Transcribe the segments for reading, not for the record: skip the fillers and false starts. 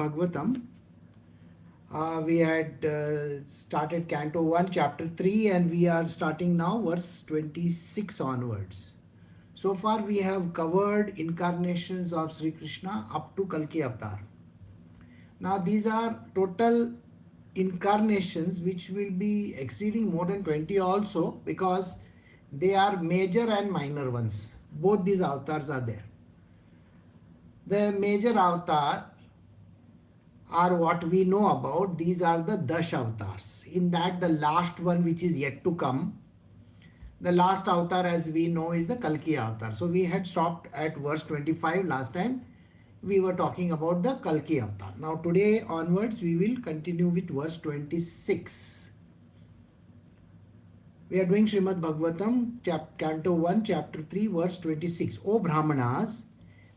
Bhagavatam. We had started Canto 1, Chapter 3, and we are starting now verse 26 onwards. So far we have covered incarnations of Sri Krishna up to Kalki Avatar. Now these are total incarnations which will be exceeding more than 20 also, because they are major and minor ones. Both these avatars are there. The major avatar are what we know about. These are the Dash avatars. In that, the last one which is yet to come, the last avatar as we know is the Kalki avatar. So we had stopped at verse 25 last time. We were talking about the Kalki avatar. Now today onwards we will continue with verse 26. We are doing Srimad Bhagavatam, Canto 1, Chapter 3, verse 26. O Brahmanas,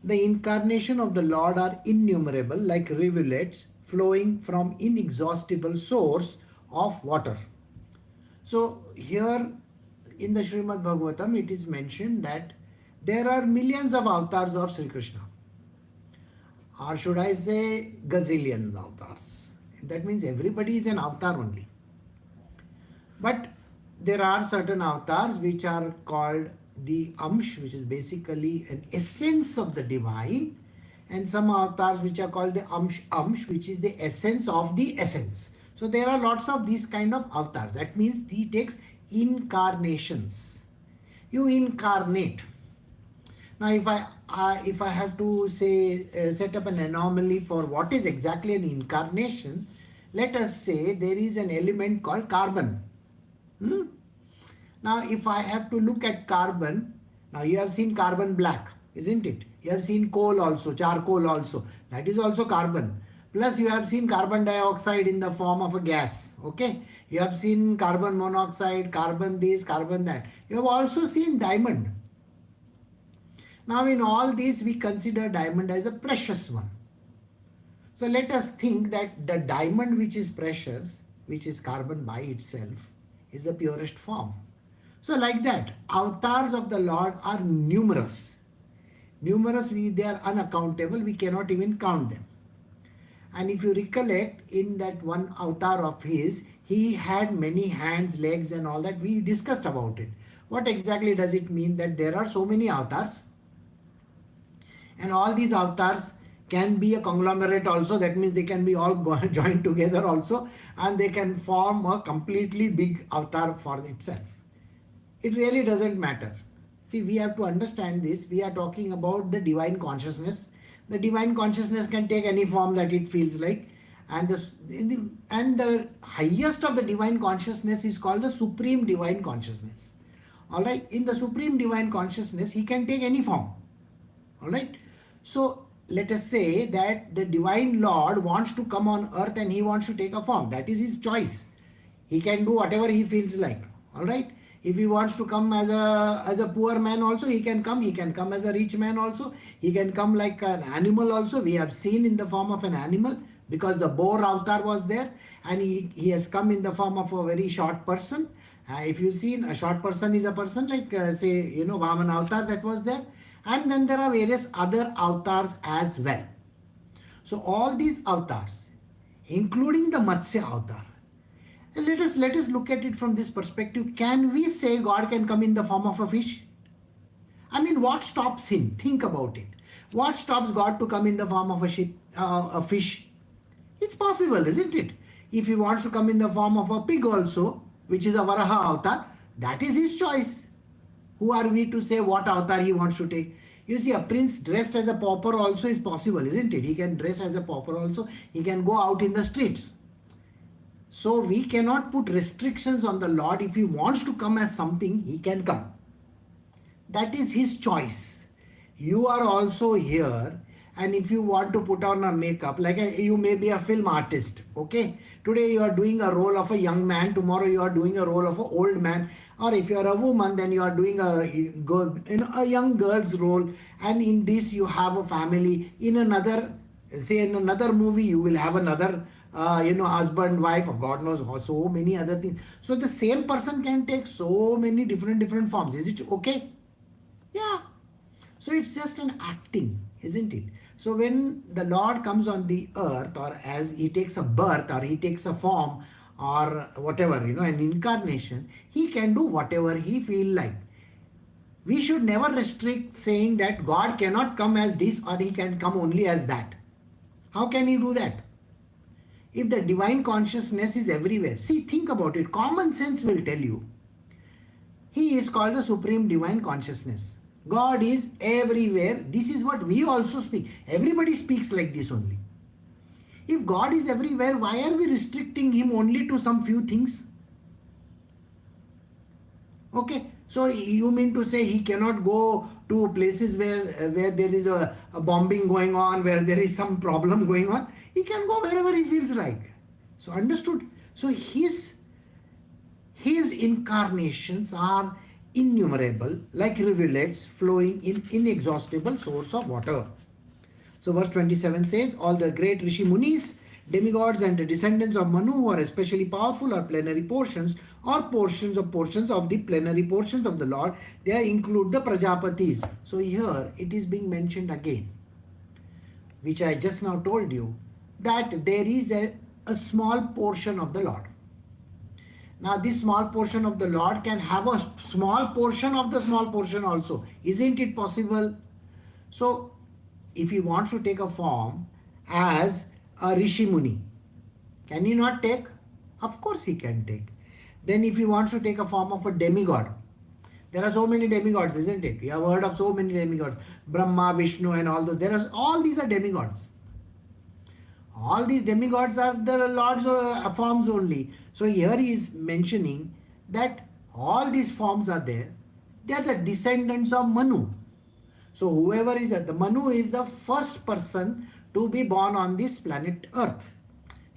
the incarnation of the Lord are innumerable, like rivulets flowing from inexhaustible source of water. So here in the Srimad Bhagavatam it is mentioned that there are millions of avatars of Sri Krishna. Or should I say gazillions avatars. That means everybody is an avatar only. But there are certain avatars which are called the Amsh, which is basically an essence of the divine, and some avatars which are called the Amsh, which is the essence of the essence. So there are lots of these kind of avatars. That means he takes incarnations. You incarnate. Now if I have to say set up an anomaly for what is exactly an incarnation, let us say there is an element called carbon. Now if I have to look at carbon, now you have seen carbon black, isn't it? You have seen coal also, charcoal also, that is also carbon. Plus you have seen carbon dioxide in the form of a gas, okay? You have seen carbon monoxide, carbon this, carbon that. You have also seen diamond. Now in all these we consider diamond as a precious one. So let us think that the diamond which is precious, which is carbon by itself, is the purest form. So like that, avatars of the Lord are numerous. Numerous, they are unaccountable, we cannot even count them. And if you recollect, in that one avatar of his, he had many hands, legs and all that. We discussed about it. What exactly does it mean that there are so many avatars? And all these avatars can be a conglomerate also. That means they can be all joined together also, and they can form a completely big avatar for itself. It really doesn't matter. See, we have to understand this. We are talking about the divine consciousness. The divine consciousness can take any form that it feels like. And the highest of the divine consciousness is called the supreme divine consciousness. Alright, in the supreme divine consciousness, he can take any form. Alright, so let us say that the divine Lord wants to come on earth and he wants to take a form. That is his choice. He can do whatever he feels like. Alright, if he wants to come as a poor man also, he can come. He can come as a rich man also. He can come like an animal also. We have seen in the form of an animal, because the boar avatar was there, and he has come in the form of a very short person. If you've seen, a short person is a person like say, Vamana avatar that was there. And then there are various other avatars as well. So all these avatars, including the Matsya avatar, let us look at it from this perspective. Can we say God can come in the form of a fish? I mean, what stops him? Think about it. What stops God to come in the form of a fish? It's possible, isn't it? If he wants to come in the form of a pig also, which is a Varaha avatar, that is his choice. Who are we to say what avatar he wants to take? You see, a prince dressed as a pauper also is possible, isn't it? He can dress as a pauper also. He can go out in the streets. So we cannot put restrictions on the Lord. If he wants to come as something, he can come. That is his choice. You are also here, and if you want to put on a makeup, like you may be a film artist, okay? Today you are doing a role of a young man, tomorrow you are doing a role of an old man, or if you are a woman, then you are doing a young girl's role, and in this you have a family. In another movie you will have another husband, wife, or God knows, so many other things. So the same person can take so many different forms. Is it okay? Yeah. So it's just an acting, isn't it? So when the Lord comes on the earth, or as he takes a birth, or he takes a form, or whatever, an incarnation, he can do whatever he feel like. We should never restrict saying that God cannot come as this or he can come only as that. How can he do that? If the divine consciousness is everywhere, see, think about it. Common sense will tell you. He is called the Supreme Divine Consciousness. God is everywhere. This is what we also speak. Everybody speaks like this only. If God is everywhere, why are we restricting him only to some few things? Okay, so you mean to say he cannot go to places where there is a bombing going on, where there is some problem going on? He can go wherever he feels like. So understood? So his incarnations are innumerable, like rivulets flowing in inexhaustible source of water. So verse 27 says, all the great Rishi Munis, demigods and the descendants of Manu who are especially powerful are plenary portions or portions of the plenary portions of the Lord. They include the Prajapatis. So here it is being mentioned again, which I just now told you, that there is a small portion of the Lord. Now this small portion of the Lord can have a small portion of the small portion also. Isn't it possible? So if he wants to take a form as a Rishi Muni, can he not take? Of course he can take. Then if he wants to take a form of a demigod, there are so many demigods, isn't it? You have heard of so many demigods. Brahma, Vishnu and all those. All these are demigods. All these demigods are the Lord's forms only. So here he is mentioning that all these forms are there. They are the descendants of Manu. So whoever is the Manu is the first person to be born on this planet Earth.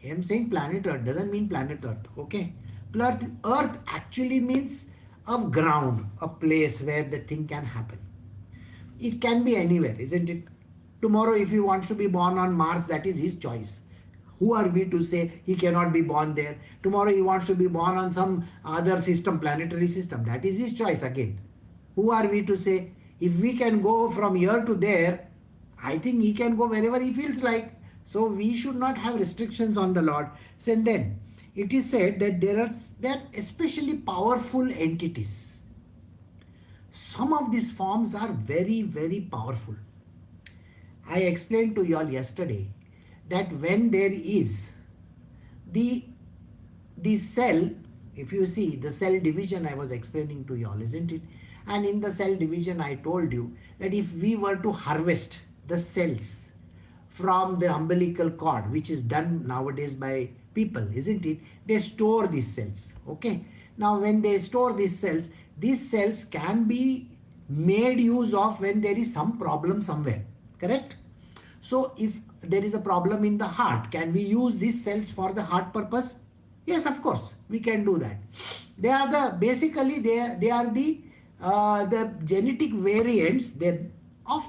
I am saying planet Earth doesn't mean planet Earth. Okay. Earth actually means a ground, a place where the thing can happen. It can be anywhere, isn't it? Tomorrow if he wants to be born on Mars, that is his choice. Who are we to say he cannot be born there? Tomorrow he wants to be born on some other system, planetary system. That is his choice again. Who are we to say? If we can go from here to there, I think he can go wherever he feels like. So we should not have restrictions on the Lord. So then it is said that there are especially powerful entities. Some of these forms are very, very powerful. I explained to you all yesterday that when there is the cell, if you see the cell division, I was explaining to you all, isn't it? And in the cell division, I told you that if we were to harvest the cells from the umbilical cord, which is done nowadays by people, isn't it? They store these cells. Okay. Now, when they store these cells can be made use of when there is some problem somewhere. Correct? So, if there is a problem in the heart, can we use these cells for the heart purpose? Yes, of course, we can do that. They are the genetic variants of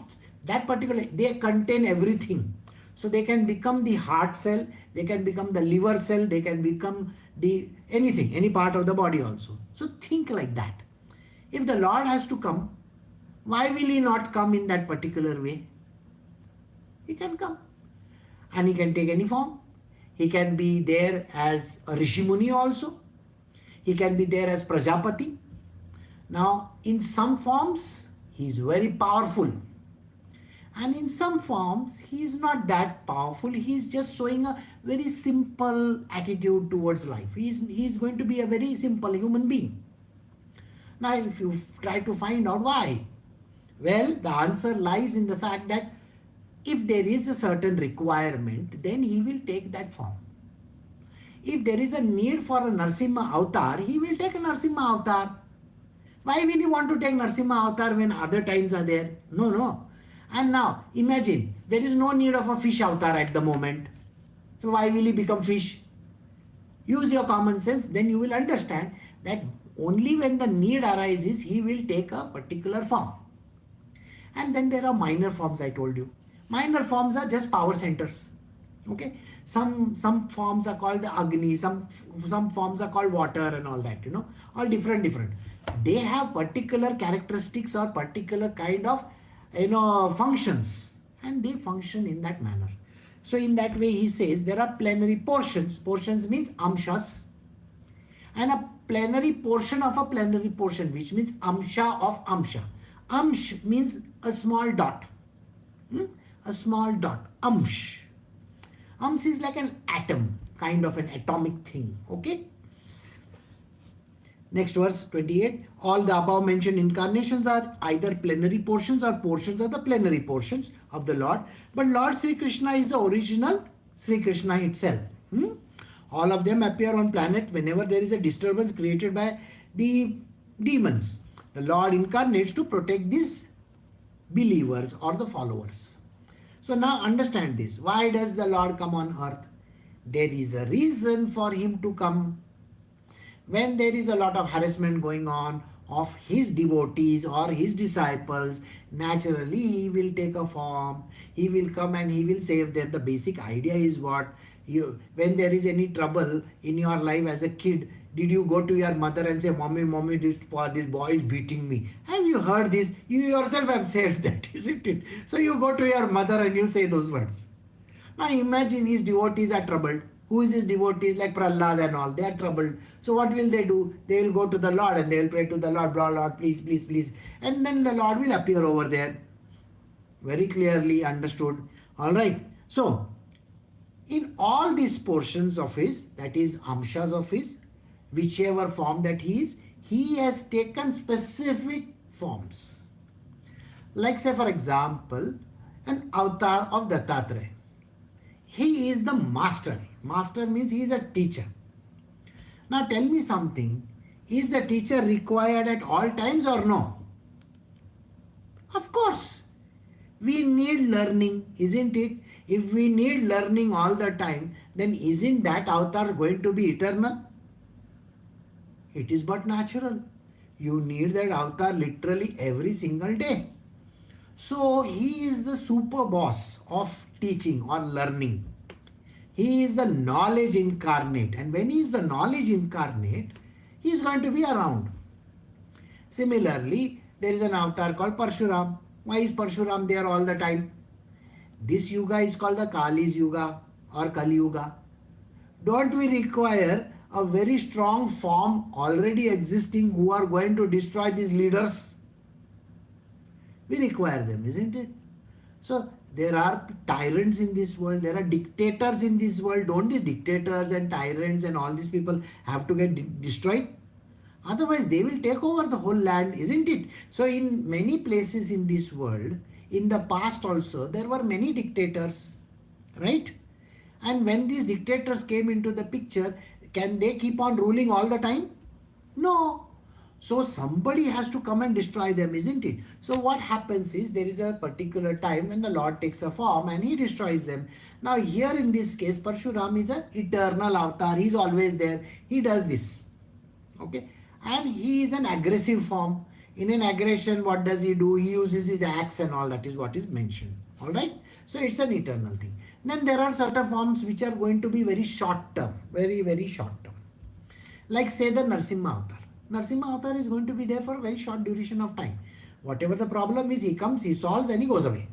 that particular, they contain everything. So they can become the heart cell, they can become the liver cell, they can become anything, any part of the body also. So think like that. If the Lord has to come, why will he not come in that particular way? He can come. And he can take any form. He can be there as a Rishi Muni also. He can be there as Prajapati. Now, in some forms, he is very powerful. And in some forms, he is not that powerful. He is just showing a very simple attitude towards life. He is going to be a very simple human being. Now, if you try to find out why, well, the answer lies in the fact that if there is a certain requirement, then he will take that form. If there is a need for a Narsimha avatar, he will take a Narsimha avatar. Why will he want to take Narsimha avatar when other times are there? No. And now, imagine, there is no need of a fish avatar at the moment. So why will he become fish? Use your common sense, then you will understand that only when the need arises, he will take a particular form. And then there are minor forms, I told you. Minor forms are just power centers. Okay? Some forms are called the Agni, some forms are called water and all that, all different. They have particular characteristics or particular kind of, functions. and they function in that manner. So in that way he says there are plenary portions. Portions means amshas, and a plenary portion of a plenary portion, which means amsha of amsha. Amsh means a small dot. A small dot. Amsh. Amsh is like an atom, kind of an atomic thing. Okay. Next verse 28. All the above mentioned incarnations are either plenary portions or portions of the plenary portions of the Lord. But Lord Sri Krishna is the original Sri Krishna itself. All of them appear on planet whenever there is a disturbance created by the demons. The Lord incarnates to protect these believers or the followers. So now understand this. Why does the Lord come on earth? There is a reason for him to come. When there is a lot of harassment going on of his devotees or his disciples, naturally he will take a form. He will come and he will save them. The basic idea is what? When there is any trouble in your life as a kid, did you go to your mother and say, Mommy, this boy is beating me? Have you heard this? You yourself have said that, isn't it? So you go to your mother and you say those words. Now imagine his devotees are troubled. Who is his devotees like Prahlad and all? They are troubled. So what will they do? They will go to the Lord and they will pray to the Lord, Lord, please, please, please. And then the Lord will appear over there. Very clearly understood. Alright. So, in all these portions of his, that is amshas of his, whichever form that he is, he has taken specific forms. Like say for example, an avatar of Dattatreya. He is the master. Master means he is a teacher. Now tell me something. Is the teacher required at all times or no? Of course. We need learning, isn't it? If we need learning all the time, then isn't that avatar going to be eternal? It is but natural. You need that avatar literally every single day. So he is the super boss of teaching or learning. He is the knowledge incarnate. And when he is the knowledge incarnate, he is going to be around. Similarly, there is an avatar called Parshuram. Why is Parshuram there all the time? This yuga is called the Kali's Yuga or Kali Yuga. Don't we require a very strong form already existing who are going to destroy these leaders? We require them, isn't it? So there are tyrants in this world, there are dictators in this world. Don't these dictators and tyrants and all these people have to get destroyed? Otherwise they will take over the whole land, isn't it? So in many places in this world, in the past also, there were many dictators, right? And when these dictators came into the picture, can they keep on ruling all the time? No. So somebody has to come and destroy them, isn't it? So what happens is there is a particular time when the Lord takes a form and he destroys them. Now here in this case, Parshuram is an eternal avatar. He is always there. He does this. Okay. And he is an aggressive form. In an aggression, what does he do? He uses his axe and all. That is what is mentioned. Alright. So it's an eternal thing. Then there are certain forms which are going to be very short term. Very, very short term. Like say the Narsimha avatar. Narsimha avatar is going to be there for a very short duration of time. Whatever the problem is, he comes, he solves and he goes away.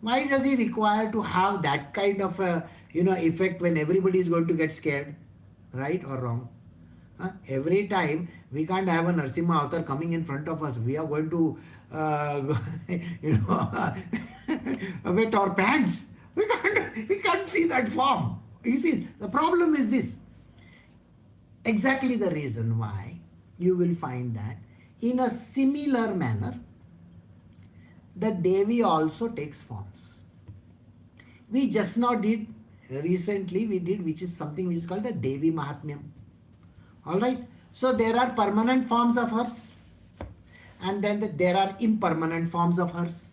Why does he require to have that kind of a effect when everybody is going to get scared? Right or wrong? Every time we can't have a Narsimha avatar coming in front of us. We are going to wet our pants. We can't see that form. You see, the problem is this. Exactly the reason why you will find that in a similar manner, the Devi also takes forms. We just now did, recently we did, which is something which is called the Devi Mahatmyam. Alright, so there are permanent forms of hers and then there are impermanent forms of hers.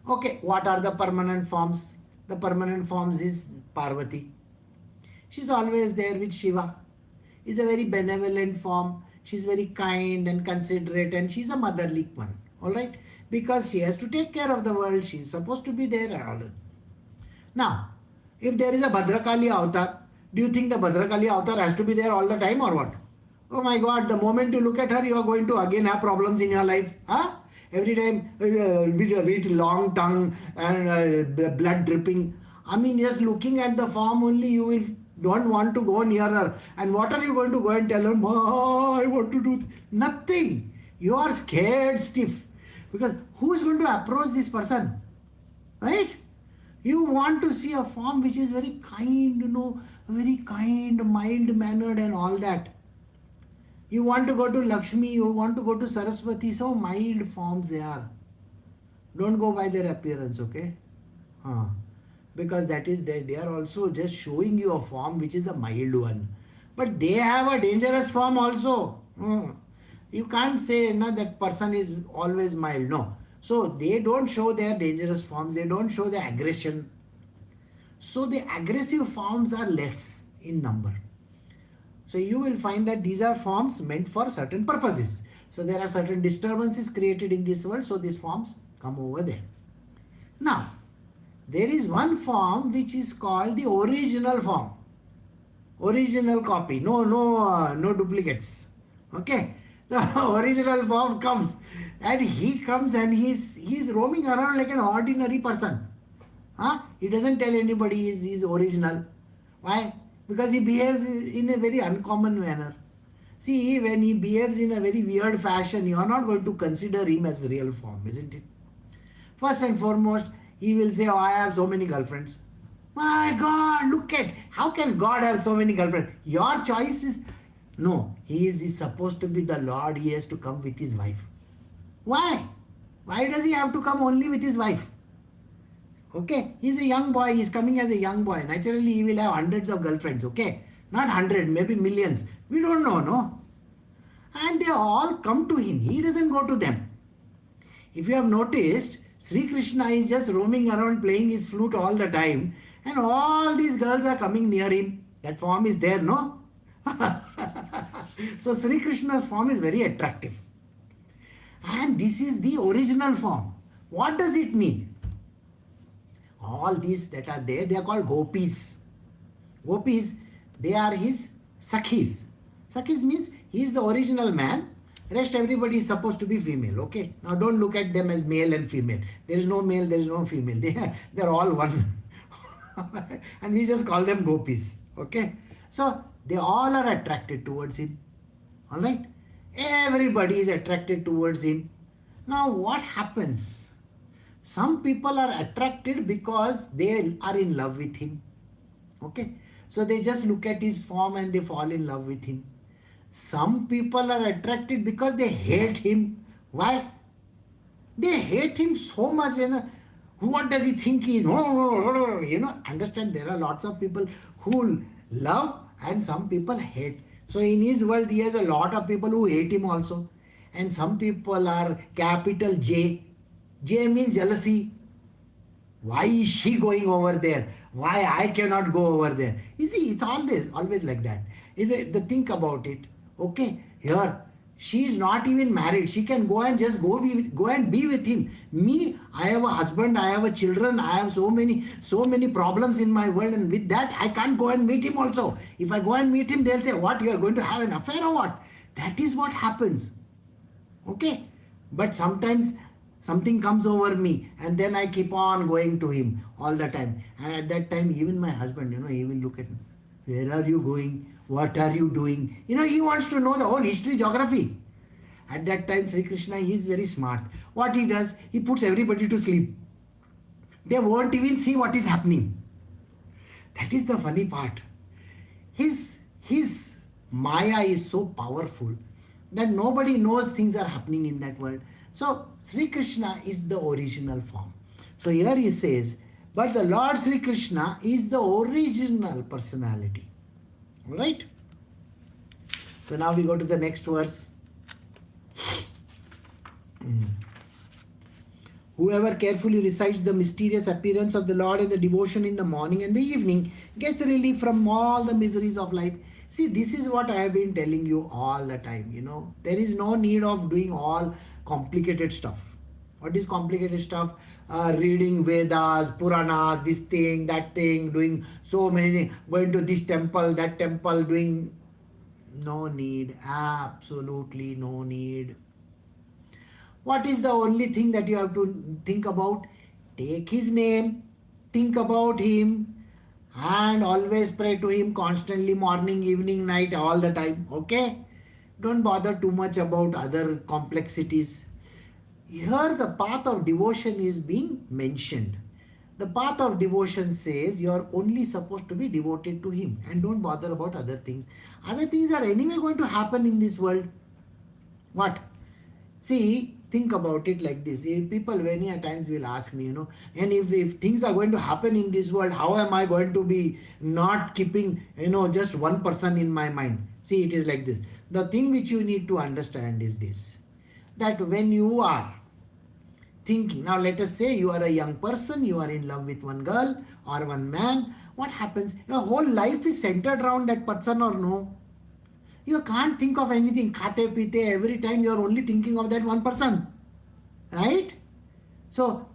Okay, what are the permanent forms? The permanent forms is Parvati. She's always there with Shiva. Is a very benevolent form. She's very kind and considerate and she's a motherly one. Alright, because she has to take care of the world. She's supposed to be there. Now, if there is a Bhadrakali avatar, do you think the Bhadrakali avatar has to be there all the time or what? Oh my God, the moment you look at her, you are going to again have problems in your life. Every time with long tongue and blood dripping. I mean, just looking at the form only, you will don't want to go nearer. And what are you going to go and tell her? Ma, I want to do nothing. You are scared stiff. Because who is going to approach this person? Right? You want to see a form which is very kind, very kind, mild mannered and all that. You want to go to Lakshmi, you want to go to Saraswati, so mild forms they are. Don't go by their appearance, okay? Because that is they are also just showing you a form which is a mild one. But they have a dangerous form also. You can't say that person is always mild. No. So they don't show their dangerous forms. They don't show the aggression. So the aggressive forms are less in number. So you will find that these are forms meant for certain purposes. So there are certain disturbances created in this world. So these forms come over there. Now, there is one form which is called the original form. Original copy. No duplicates. Okay. The original form comes. And he comes and he's roaming around like an ordinary person. He doesn't tell anybody he's original. Why? Because he behaves in a very uncommon manner. See, when he behaves in a very weird fashion, you are not going to consider him as real form, isn't it? First and foremost, he will say, I have so many girlfriends. My God, look at, how can God have so many girlfriends? Your choice is, no, he is supposed to be the Lord, he has to come with his wife. Why? Why does he have to come only with his wife? Okay, he's a young boy, he's coming as a young boy. Naturally, he will have hundreds of girlfriends, okay? Not 100, maybe millions. We don't know, no? And they all come to him. He doesn't go to them. If you have noticed, Shri Krishna is just roaming around playing his flute all the time. And all these girls are coming near him. That form is there, no? So Shri Krishna's form is very attractive. And this is the original form. What does it mean? All these that are there, they are called gopis. Gopis, they are his sakhis. Sakhis means he is the original man. Rest everybody is supposed to be female. Okay. Now don't look at them as male and female. There is no male, there is no female. They are all one. And we just call them gopis. Okay. So they all are attracted towards him. Alright. Everybody is attracted towards him. Now what happens? Some people are attracted because they are in love with him. Okay. So they just look at his form and they fall in love with him. Some people are attracted because they hate him. Why? They hate him so much. What does he think he is? Understand, there are lots of people who love and some people hate. So in his world, he has a lot of people who hate him also. And some people are capital J. J means jealousy. Why is she going over there? Why I cannot go over there? You see, it's always like that. Think about it. Okay, here, she is not even married. She can go and just go and be with him. Me, I have a husband, I have a children, I have so many problems in my world, and with that, I can't go and meet him also. If I go and meet him, they'll say, what, you are going to have an affair or what? That is what happens. Okay, but sometimes something comes over me and then I keep on going to him all the time. And at that time, even my husband, he will look at me. Where are you going? What are you doing? He wants to know the whole history, geography. At that time, Sri Krishna, he is very smart. What he does, he puts everybody to sleep. They won't even see what is happening. That is the funny part. His Maya is so powerful that nobody knows things are happening in that world. So, Sri Krishna is the original form. So here he says, but the Lord Sri Krishna is the original personality. Alright? So now we go to the next verse. Whoever carefully recites the mysterious appearance of the Lord and the devotion in the morning and the evening gets relief from all the miseries of life. See, this is what I have been telling you all the time. There is no need of doing all complicated stuff. What is complicated stuff? Reading Vedas, Puranas, this thing, that thing, doing so many things, going to this temple, that temple, doing... No need, absolutely no need. What is the only thing that you have to think about? Take his name, think about him, and always pray to him constantly, morning, evening, night, all the time. Okay? Don't bother too much about other complexities. Here, the path of devotion is being mentioned. The path of devotion says you are only supposed to be devoted to him and don't bother about other things. Other things are anyway going to happen in this world. What? See, think about it like this. People many a times will ask me, and if things are going to happen in this world, how am I going to be not keeping, just one person in my mind? See, it is like this. The thing which you need to understand is this, that when you are thinking, now let us say you are a young person, you are in love with one girl or one man, what happens? Your whole life is centered around that person or no? You can't think of anything. Khate pite, every time you are only thinking of that one person. Right? So,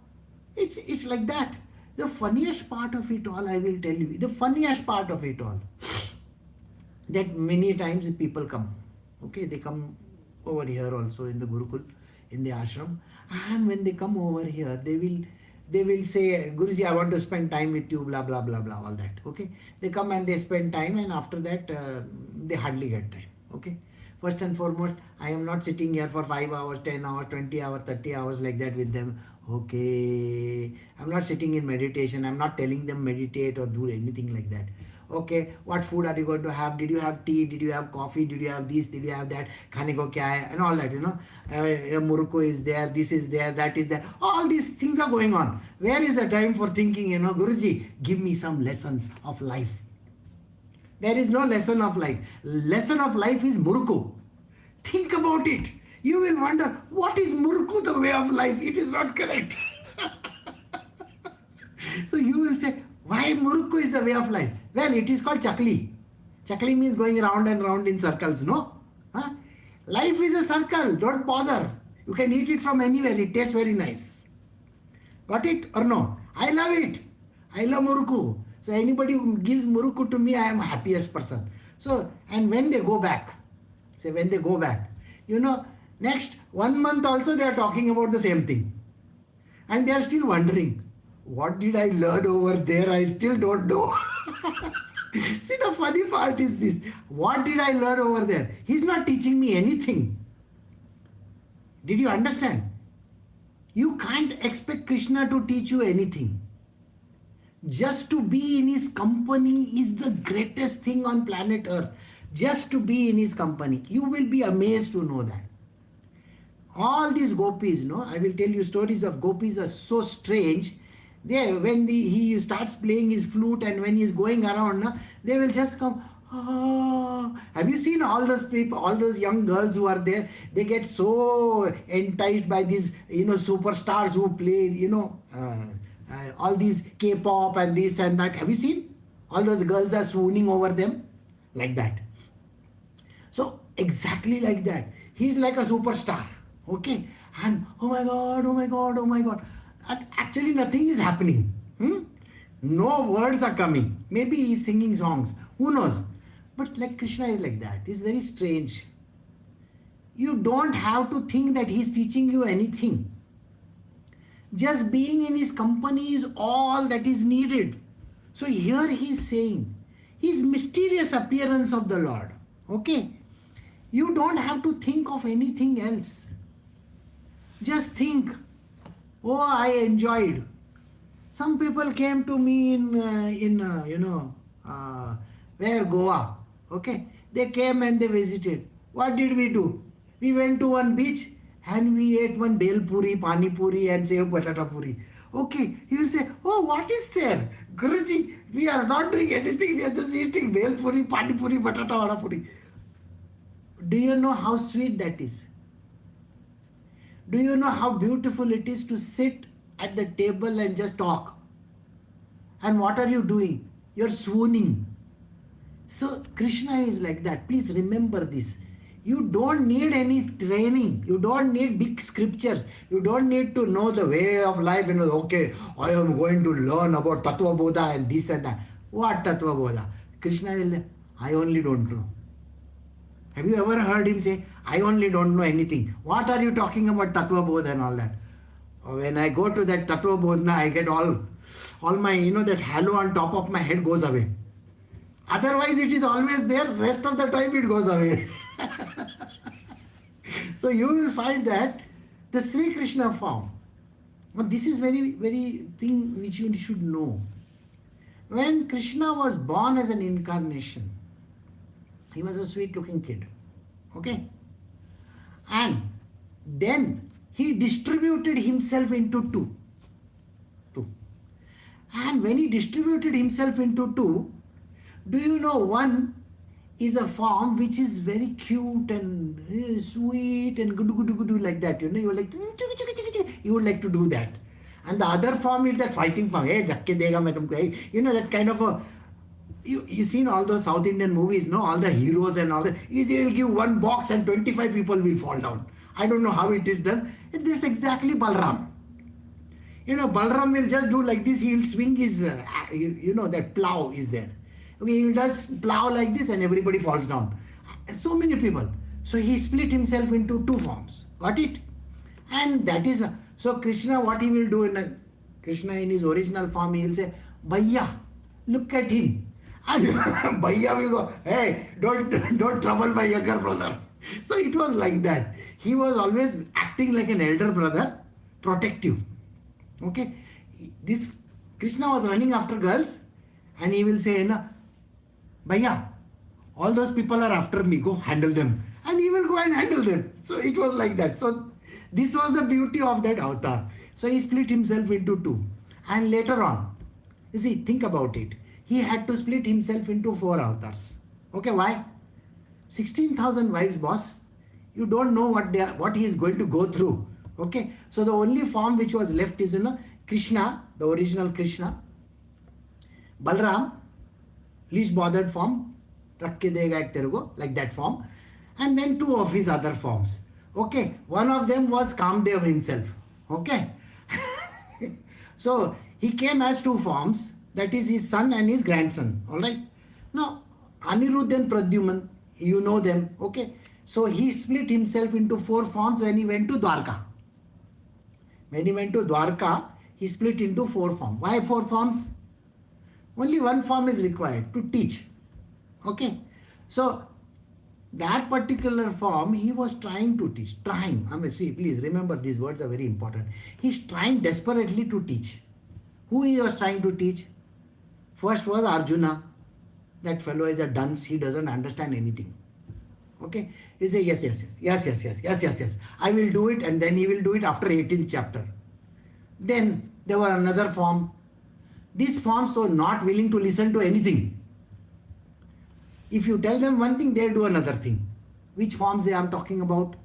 it's like that. The funniest part of it all, I will tell you, the funniest part of it all, that many times people come. Okay, they come over here also in the Gurukul, in the ashram. And when they come over here, they will say, Guruji, I want to spend time with you, blah, blah, blah, blah, all that. Okay. They come and they spend time, and after that, they hardly get time. Okay. First and foremost, I am not sitting here for 5 hours, 10 hours, 20 hours, 30 hours like that with them. Okay. I'm not sitting in meditation. I'm not telling them meditate or do anything like that. Okay, what food are you going to have? Did you have tea? Did you have coffee? Did you have this? Did you have that? Khane ko kya hai? And all that, Murukku is there, this is there, that is there. All these things are going on. Where is the time for thinking, Guruji, give me some lessons of life? There is no lesson of life. Lesson of life is Murukku. Think about it. You will wonder, what is Murukku, the way of life? It is not correct. So you will say, why Murukku is the way of life? Well, it is called Chakli. Chakli means going round and round in circles, no? Huh? Life is a circle, don't bother. You can eat it from anywhere, it tastes very nice. Got it or no? I love it. I love Murukku. So anybody who gives Murukku to me, I am happiest person. So, and when they go back, next 1 month also they are talking about the same thing. And they are still wondering, what did I learn over there? I still don't know. See, the funny part is this. What did I learn over there? He's not teaching me anything. Did you understand? You can't expect Krishna to teach you anything. Just to be in his company is the greatest thing on planet Earth. Just to be in his company. You will be amazed to know that. All these gopis, I will tell you stories of gopis are so strange. When he starts playing his flute and when he is going around, they will just come. Oh, have you seen all those people, all those young girls who are there? They get so enticed by these, superstars who play, all these K-pop and this and that. Have you seen? All those girls are swooning over them like that. So exactly like that. He's like a superstar. Okay. And oh my God, oh my God, oh my God. Actually nothing is happening. No words are coming. Maybe he's singing songs. Who knows? But like Krishna is like that. He's very strange. You don't have to think that he's teaching you anything. Just being in his company is all that is needed. So here he's saying, his mysterious appearance of the Lord. Okay? You don't have to think of anything else. Just think, oh, I enjoyed. Some people came to me where Goa. Okay? They came and they visited. What did we do? We went to one beach and we ate one bel puri, pani puri and sev patata puri. Okay, you will say, oh, what is there? Guruji, we are not doing anything. We are just eating bel puri, pani puri, patata vada puri. Do you know how sweet that is? Do you know how beautiful it is to sit at the table and just talk? And what are you doing? You're swooning. So Krishna is like that. Please remember this. You don't need any training. You don't need big scriptures. You don't need to know the way of life. Okay, I am going to learn about Tattva Bodha and this and that. What Tattva Bodha? Krishna will say, I only don't know. Have you ever heard him say, I only don't know anything? What are you talking about Tattva Bodha and all that? When I go to that Tattva Bodhana, I get all my, that halo on top of my head goes away. Otherwise, it is always there. Rest of the time, it goes away. So you will find that the Sri Krishna form. This is very, very thing which you should know. When Krishna was born as an incarnation, he was a sweet looking kid. Okay? And then he distributed himself into two. And when he distributed himself into two, do you know one is a form which is very cute and sweet and good like that. You would like to do that. And the other form is that fighting form. Hey, dhakke dega main tumko. That kind of a. You seen all those South Indian movies, no? All the heroes and all that. They will give one box and 25 people will fall down. I don't know how it is done. And this is exactly Balram. Balram will just do like this. He will swing his, that plow is there. Okay, he will just plow like this and everybody falls down. So many people. So he split himself into two forms. Got it? And that is, so Krishna, what he will do Krishna in his original form, he will say, Bhaiya, look at him. And Bhaiya will go, hey, don't trouble my younger brother. So it was like that. He was always acting like an elder brother, protective. Okay, this Krishna was running after girls and he will say, Bhaiya, all those people are after me, go handle them. And he will go and handle them. So it was like that. So this was the beauty of that avatar. So he split himself into two. And later on, you see, think about it. He had to split himself into 4 avatars. Okay, why? 16,000 wives, boss. You don't know what he is going to go through. Okay, so the only form which was left is Krishna, the original Krishna, Balram, least bothered form, Rakke dega ek terugo, like that form, and then 2 of his other forms. Okay, one of them was Kamdev himself. Okay, so he came as 2 forms, that is his son and his grandson. All right. Now Anirudh and Pradyuman, you know them. Okay, so he split himself into 4 forms when he went to Dwarka. When he went to Dwarka, he split into 4 forms. Why 4 forms? Only one form is required to teach. Okay. So that particular form he was trying to teach. See, please remember these words are very important. He's trying desperately to teach. Who he was trying to teach? First was Arjuna. That fellow is a dunce. He doesn't understand anything. Okay, he said yes. I will do it, and then he will do it after 18th chapter. Then there were another form. These forms were not willing to listen to anything. If you tell them one thing, they'll do another thing. Which forms I am talking about?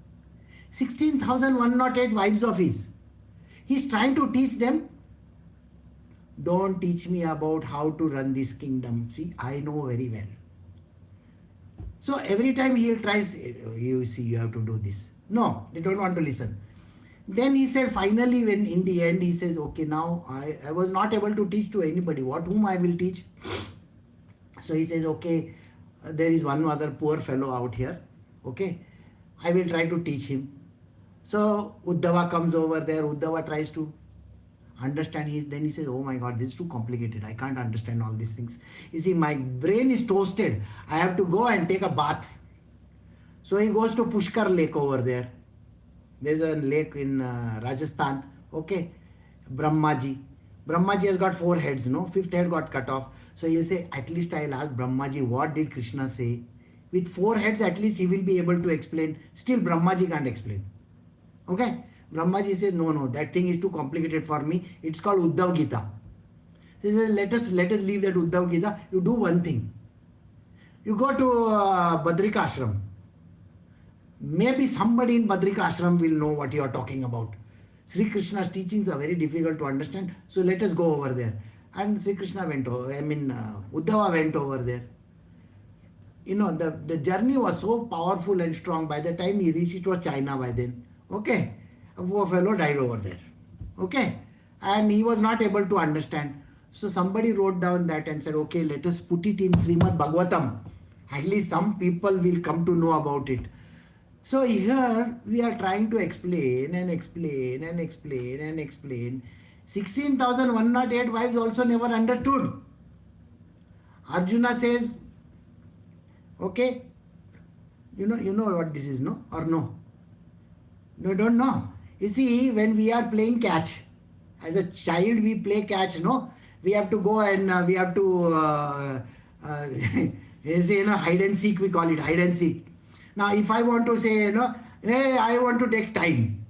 16,108 wives of his. He's trying to teach them. Don't teach me about how to run this kingdom. See, I know very well. So every time he tries, you see, you have to do this. No, they don't want to listen. Then he said, finally, when in the end, he says, okay, now I was not able to teach to anybody. Whom I will teach? So he says, okay, there is one other poor fellow out here. Okay, I will try to teach him. So Uddhava comes over there. Uddhava tries to understand. Then he says, oh my God, this is too complicated. I can't understand all these things. You see, my brain is toasted. I have to go and take a bath. So he goes to Pushkar Lake over there. There's a lake in Rajasthan. Okay, Brahmaji. Brahmaji has got 4 heads, no? 5th head got cut off. So he'll say, at least I'll ask Brahmaji, what did Krishna say? With 4 heads, at least he will be able to explain. Still, Brahmaji can't explain. Okay? Brahmaji says, no, that thing is too complicated for me. It's called Uddhav Gita. He says, let us leave that Uddhav Gita. You do one thing. You go to Badrika Ashram. Maybe somebody in Badrika Ashram will know what you are talking about. Sri Krishna's teachings are very difficult to understand. So let us go over there. And Sri Krishna went over, Uddhava went over there. The journey was so powerful and strong. By the time he reached, it was China by then. Okay. A poor fellow died over there. Okay. And he was not able to understand. So somebody wrote down that and said, okay, let us put it in Srimad Bhagavatam At least some people will come to know about it. So here we are trying to explain and explain and explain and explain. 16,108 wives also never understood. Arjuna says, okay, you know what this is, no? Or no? No, don't know. You see, when we are playing catch, as a child we play catch, no? We have to go and we have to, say, hide and seek, we call it, hide and seek. Now, if I want to say, hey, I want to take time.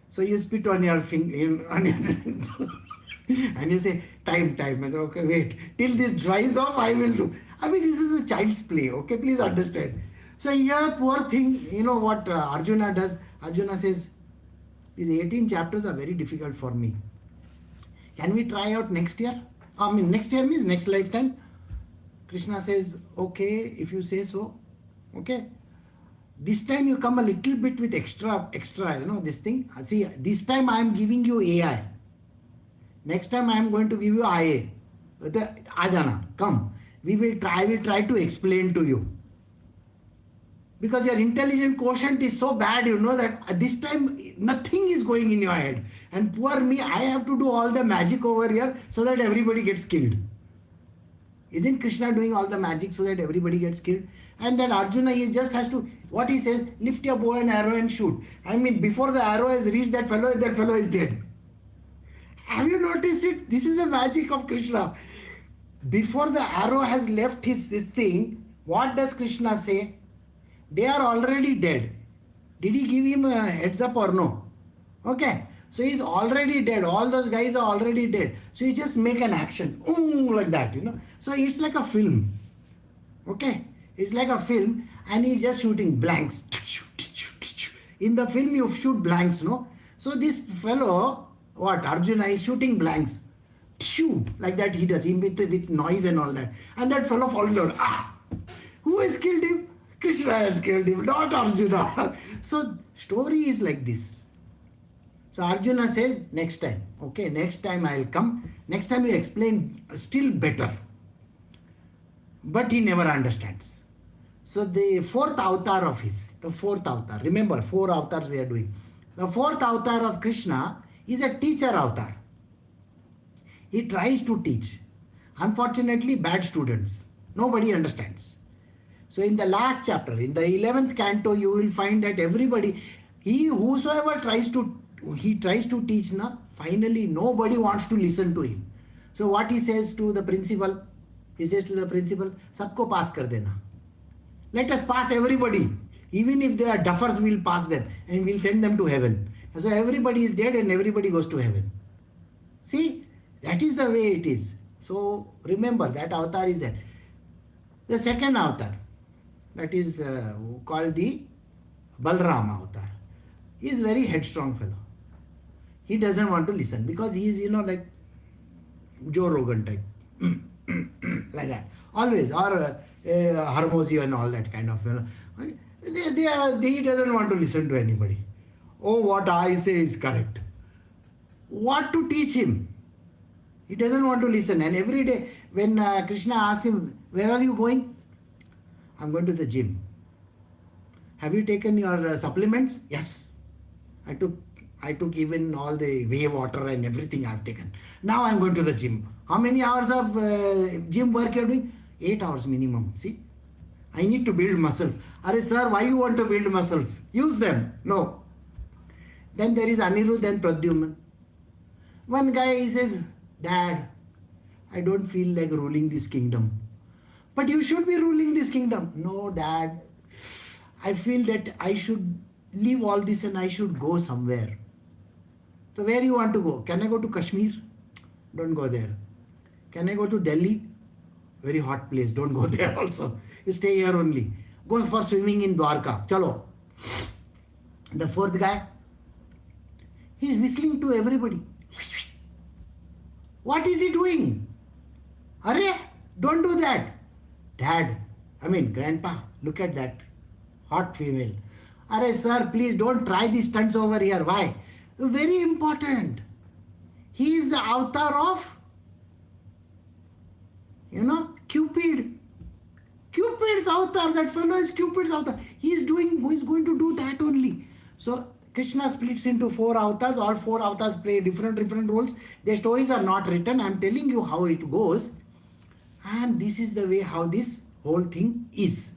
So you spit on your finger, and you say, time. And okay, wait, till this dries off, I will do. I mean, this is a child's play, okay? Please understand. So here, poor thing, what Arjuna does? Arjuna says, these 18 chapters are very difficult for me. Can we try out next year? I mean, next year means next lifetime. Krishna says, okay, if you say so, okay. This time you come a little bit with extra, this thing. See, this time I am giving you AI. Next time I am going to give you IA. Ajana, come. I will try to explain to you. Because your intelligent quotient is so bad, that at this time nothing is going in your head. And poor me, I have to do all the magic over here so that everybody gets killed. Isn't Krishna doing all the magic so that everybody gets killed? And then Arjuna, he just has to, what he says, lift your bow and arrow and shoot. I mean, before the arrow has reached that fellow is dead. Have you noticed it? This is the magic of Krishna. Before the arrow has left this thing, what does Krishna say? They are already dead. Did he give him a heads up or no? Okay. So he's already dead. All those guys are already dead. So you just make an action. Like that, So it's like a film. Okay. It's like a film and he's just shooting blanks. In the film you shoot blanks, no? So this fellow, Arjuna is shooting blanks. Like that he does, with noise and all that. And that fellow falls down. Who has killed him? Krishna has killed him, not Arjuna. So story is like this. So Arjuna says, next time. Okay, next time I'll come. Next time you explain still better. But he never understands. So the fourth avatar, remember 4 avatars we are doing. The fourth avatar of Krishna is a teacher avatar. He tries to teach. Unfortunately, bad students. Nobody understands. So in the last chapter, in the 11th canto, you will find that everybody, whosoever tries to teach, finally nobody wants to listen to him. So what he says to the principal? He says to the principal, sabko pass kar dena. Let us pass everybody. Even if they are duffers, we'll pass them and we'll send them to heaven. So everybody is dead and everybody goes to heaven. See, that is the way it is. So remember, that avatar is that. The second avatar, that is called the Balram avatar. He is very headstrong fellow. He doesn't want to listen because he is, like Joe Rogan type. Like that. Always. Or Harmozio and all that kind of fellow. He doesn't want to listen to anybody. Oh, what I say is correct. What to teach him? He doesn't want to listen. And every day when Krishna asks him, where are you going? I'm going to the gym. Have you taken your supplements? Yes. I took even all the whey water and everything I've taken. Now I'm going to the gym. How many hours of gym work you're doing? 8 hours minimum. See? I need to build muscles. Arey sir, why you want to build muscles? Use them. No. Then there is Anirudh and Pradyumna. One guy says, Dad, I don't feel like ruling this kingdom. But you should be ruling this kingdom. No, Dad. I feel that I should leave all this and I should go somewhere. So where you want to go? Can I go to Kashmir? Don't go there. Can I go to Delhi? Very hot place. Don't go there also. You stay here only. Go for swimming in Dwarka. Chalo. The fourth guy, he is whistling to everybody. What is he doing? Arey, don't do that. Dad, Grandpa, look at that hot female. Arey sir, please don't try these stunts over here. Why? Very important. He is the avatar of, Cupid. Cupid's avatar, that fellow is Cupid's avatar. He is going to do that only. So Krishna splits into 4 avatars. All 4 avatars play different roles. Their stories are not written. I am telling you how it goes. And this is the way how this whole thing is.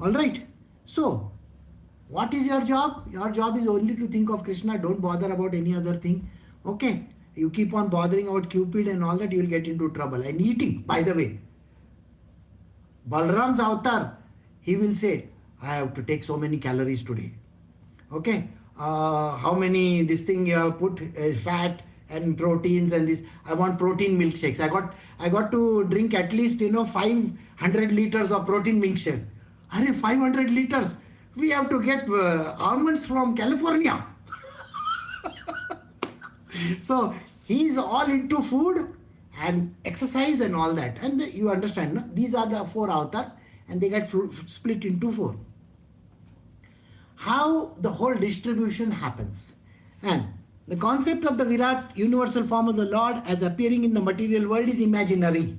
Alright. So, what is your job? Your job is only to think of Krishna. Don't bother about any other thing. Okay. You keep on bothering about Cupid and all that, you will get into trouble. And eating, by the way. Balram's avatar, he will say, I have to take so many calories today. Okay. How many this thing you have put fat and proteins and this. I want protein milkshakes. I got to drink at least 500 liters of protein milkshake. Are 500 liters? We have to get almonds from California. So he is all into food and exercise and all that. And you understand, no? These are the 4 avatars and they get split into 4. How the whole distribution happens. And the concept of the Virat, universal form of the Lord as appearing in the material world is imaginary.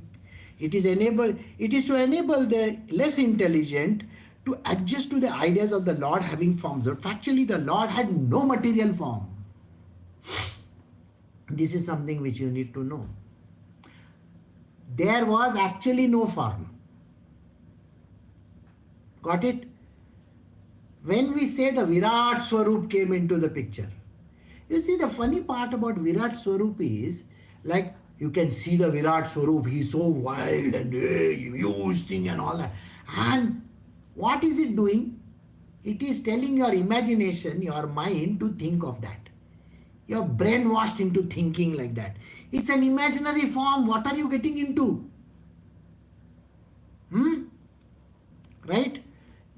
It is to enable the less intelligent to adjust to the ideas of the Lord having forms. But factually, the Lord had no material form. This is something which you need to know. There was actually no form. Got it? When we say the Virat Swarup came into the picture, you see the funny part about Virat Swarup is, like, you can see the Virat Swarup, he's so wild and huge thing and all that. And what is it doing? It is telling your imagination, your mind to think of that. You're brainwashed into thinking like that. It's an imaginary form. What are you getting into? Right?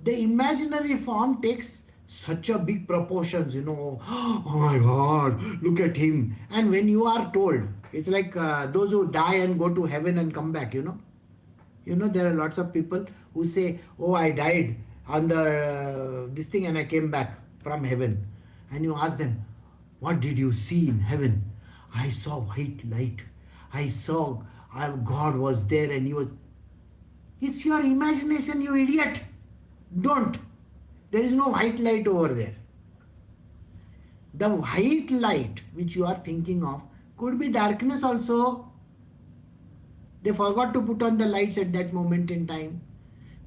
The imaginary form takes such a big proportions, oh my God, look at him. And when you are told, it's like those who die and go to heaven and come back, there are lots of people who say, oh, I died on this thing and I came back from heaven. And you ask them, what did you see in heaven? I saw white light. I saw God was there and he was... It's your imagination, you idiot. Don't. There is no white light over there. The white light which you are thinking of could be darkness also. They forgot to put on the lights at that moment in time.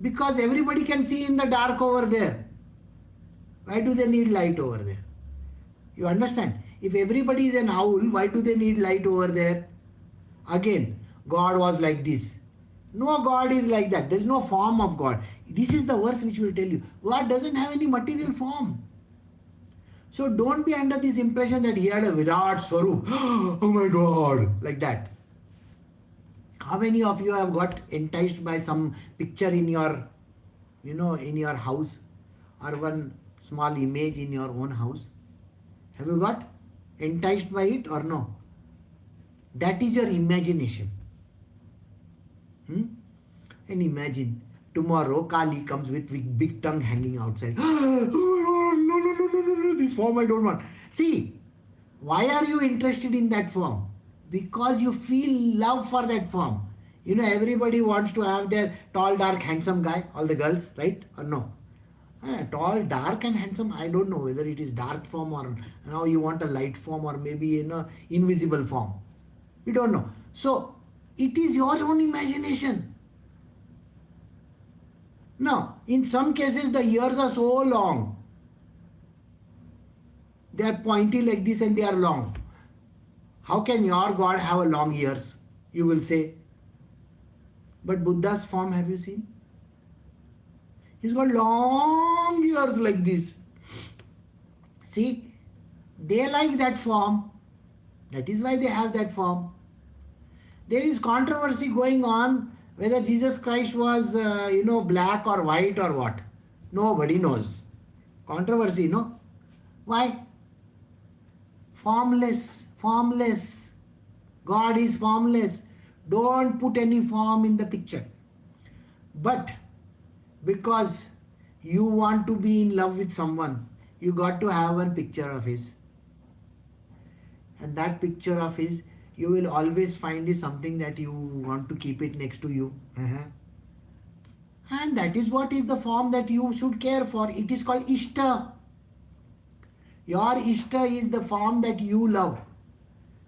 Because everybody can see in the dark over there. Why do they need light over there? You understand? If everybody is an owl, why do they need light over there? Again, God was like this. No, God is like that. There is no form of God. This is the verse which will tell you. God doesn't have any material form. So don't be under this impression that he had a Virat Swarup. Oh my God. Like that. How many of you have got enticed by some picture in your, in your house? Or one small image in your own house? Have you got enticed by it or no? That is your imagination. And imagine tomorrow Kali comes with big tongue hanging outside. Oh, no, this form I don't want. See, why are you interested in that form? Because you feel love for that form. Everybody wants to have their tall, dark, handsome guy, all the girls, right? Or no? Tall, dark and handsome, I don't know whether it is dark form or now you want a light form or maybe invisible form. We don't know. So, it is your own imagination. Now, in some cases the ears are so long. They are pointy like this and they are long. How can your God have a long ears? You will say. But Buddha's form, have you seen? He's got long ears like this. See, they like that form. That is why they have that form. There is controversy going on whether Jesus Christ was, black or white or what. Nobody knows. Controversy, no? Why? Formless. God is formless. Don't put any form in the picture. But because you want to be in love with someone, you got to have one picture of his. And that picture of his, you will always find is something that you want to keep it next to you. And that is what is the form that you should care for. It is called Ishta. Your Ishta is the form that you love.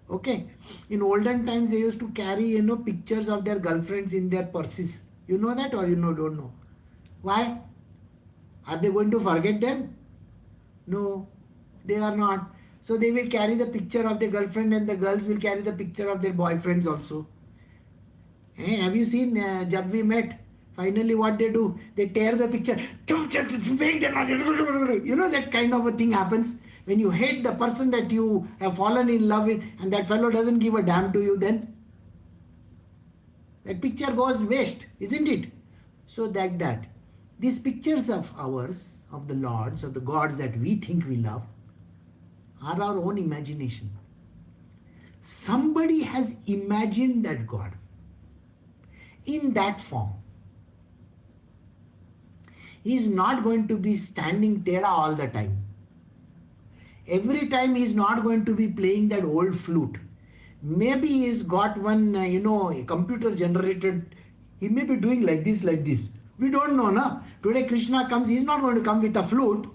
Okay. In olden times they used to carry, pictures of their girlfriends in their purses. You know that or don't know? Why? Are they going to forget them? No, they are not. So they will carry the picture of their girlfriend and the girls will carry the picture of their boyfriends also. Have you seen Jab We Met? Finally what they do? They tear the picture. That kind of a thing happens. When you hate the person that you have fallen in love with and that fellow doesn't give a damn to you, then that picture goes waste, isn't it? So that these pictures of ours, of the lords, of the gods that we think we love, are our own imagination. Somebody has imagined that God in that form. He is not going to be standing teda all the time. Every time he is not going to be playing that old flute. Maybe he has got one, a computer generated. He may be doing like this. We don't know, na? Today Krishna comes, he is not going to come with a flute.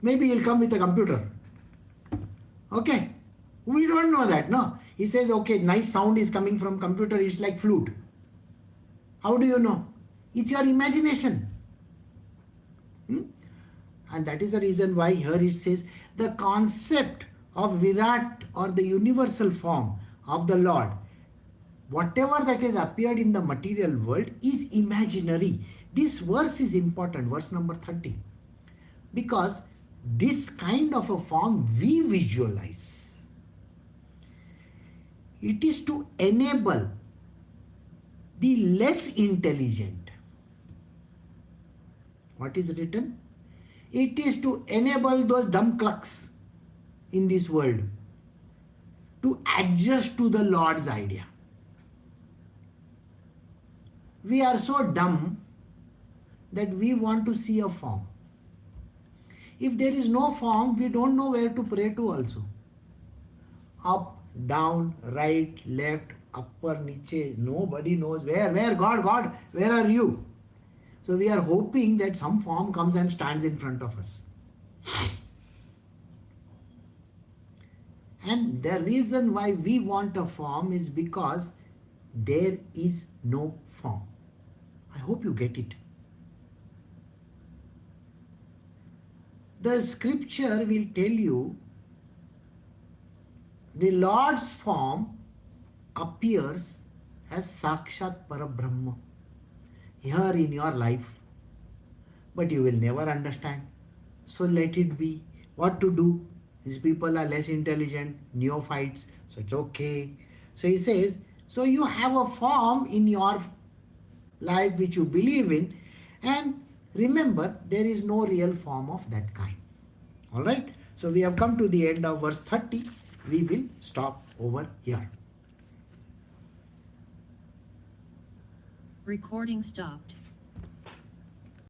Maybe he'll come with a computer. Okay? We don't know that, no? He says, okay, nice sound is coming from computer, it's like flute. How do you know? It's your imagination. And that is the reason why here it says, the concept of Virat or the universal form of the Lord, whatever that has appeared in the material world is imaginary. This verse is important, verse number 30. Because this kind of a form we visualize. It is to enable the less intelligent. What is written? It is to enable those dumb clucks in this world to adjust to the Lord's idea. We are so dumb that we want to see a form. If there is no form, we don't know where to pray to also. Up, down, right, left, upper, niche, nobody knows. Where, God, where are you? So we are hoping that some form comes and stands in front of us. And the reason why we want a form is because there is no form. I hope you get it. The scripture will tell you the Lord's form appears as Sakshat Parabrahma here in your life, but you will never understand. So let it be. What to do? These people are less intelligent, neophytes, so it's okay. So he says, so you have a form in your life which you believe in, and remember, there is no real form of that kind. Alright? So we have come to the end of verse 30. We will stop over here. Recording stopped.